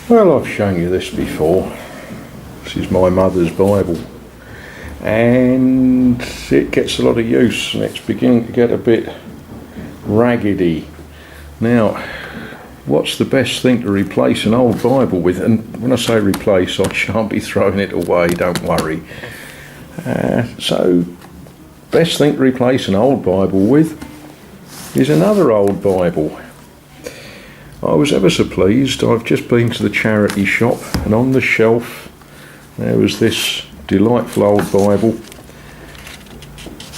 Well, I've shown you this before. This is my mother's Bible, and it gets a lot of use, and it's beginning to get a bit raggedy. Now, what's the best thing to replace an old Bible with? And when I say replace, I shan't be throwing it away, don't worry. So, best thing to replace an old Bible with is another old Bible. I was ever so pleased. I've just been to the charity shop, and on the shelf there was this delightful old Bible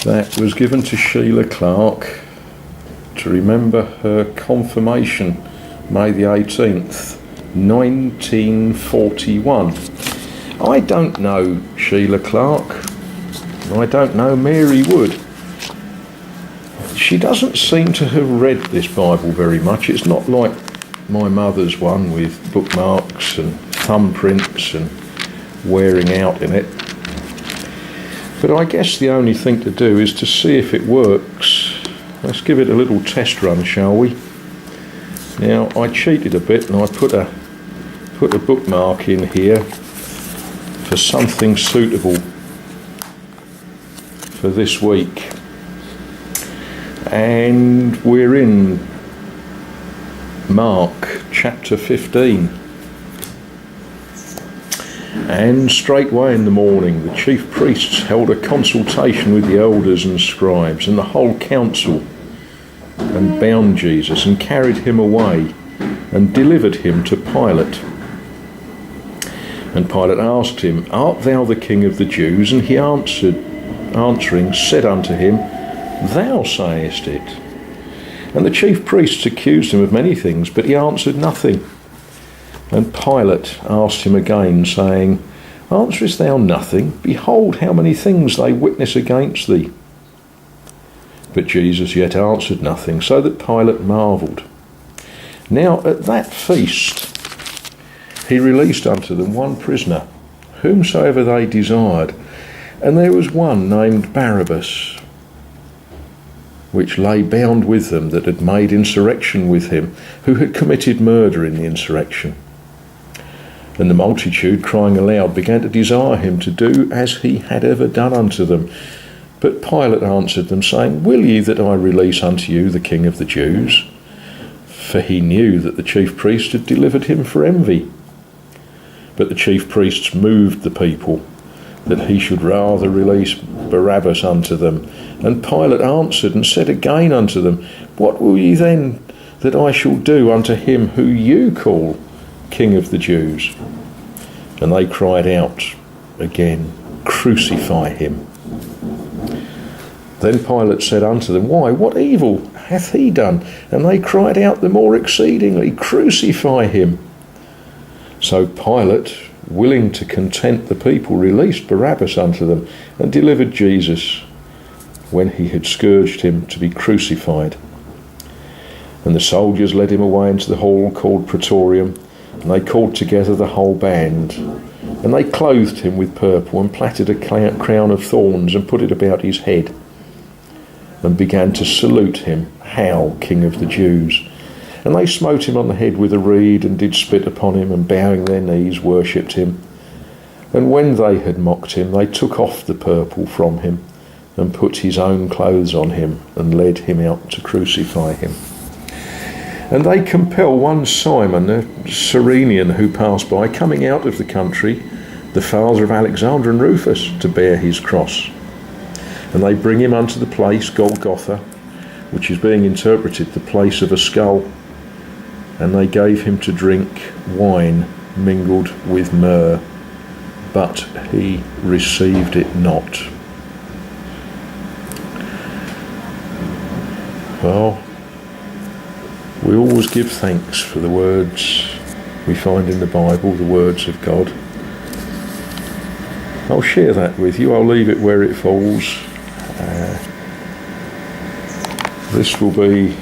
that was given to Sheila Clark to remember her confirmation, May the 18th, 1941. I don't know Sheila Clark. I don't know Mary Wood. She doesn't seem to have read this Bible very much. It's not like my mother's one with bookmarks and thumbprints and wearing out in it. But I guess the only thing to do is to see if it works. Let's give it a little test run, shall we? Now, I cheated a bit and I put a bookmark in here for something suitable for this week. And we're in Mark chapter 15. And straightway in the morning the chief priests held a consultation with the elders and scribes and the whole council, and bound Jesus and carried him away and delivered him to Pilate. And Pilate asked him, Art thou the king of the Jews? And he answering said unto him, Thou sayest it. And the chief priests accused him of many things, but he answered nothing. And Pilate asked him again, saying, Answerest thou nothing? Behold, how many things they witness against thee. But Jesus yet answered nothing, so that Pilate marvelled. Now at that feast he released unto them one prisoner, whomsoever they desired. And there was one named Barabbas, which lay bound with them, that had made insurrection with him, who had committed murder in the insurrection. And the multitude, crying aloud, began to desire him to do as he had ever done unto them. But Pilate answered them, saying, Will ye that I release unto you the King of the Jews? For he knew that the chief priest had delivered him for envy. But the chief priests moved the people, that he should rather release Barabbas unto them. And Pilate answered and said again unto them, What will ye then that I shall do unto him who you call King of the Jews? And they cried out again, Crucify him. Then Pilate said unto them, Why, what evil hath he done? And they cried out the more exceedingly, Crucify him. So Pilate, willing to content the people, released Barabbas unto them, and delivered Jesus, when he had scourged him, to be crucified. And the soldiers led him away into the hall called Praetorium, and they called together the whole band. And they clothed him with purple, and plaited a crown of thorns, and put it about his head, and began to salute him, Hail, King of the Jews. And they smote him on the head with a reed, and did spit upon him, and bowing their knees worshipped him. And when they had mocked him, they took off the purple from him, and put his own clothes on him, and led him out to crucify him. And they compel one Simon, a Cyrenian, who passed by, coming out of the country, the father of Alexander and Rufus, to bear his cross. And they bring him unto the place Golgotha, which is being interpreted the place of a skull. And they gave him to drink wine mingled with myrrh, but he received it not. Well, we always give thanks for the words we find in the Bible, the words of God. I'll share that with you. I'll leave it where it falls. This will be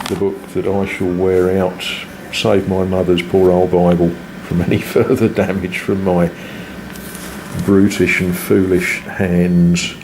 the book that I shall wear out, save my mother's poor old Bible from any further damage from my brutish and foolish hands.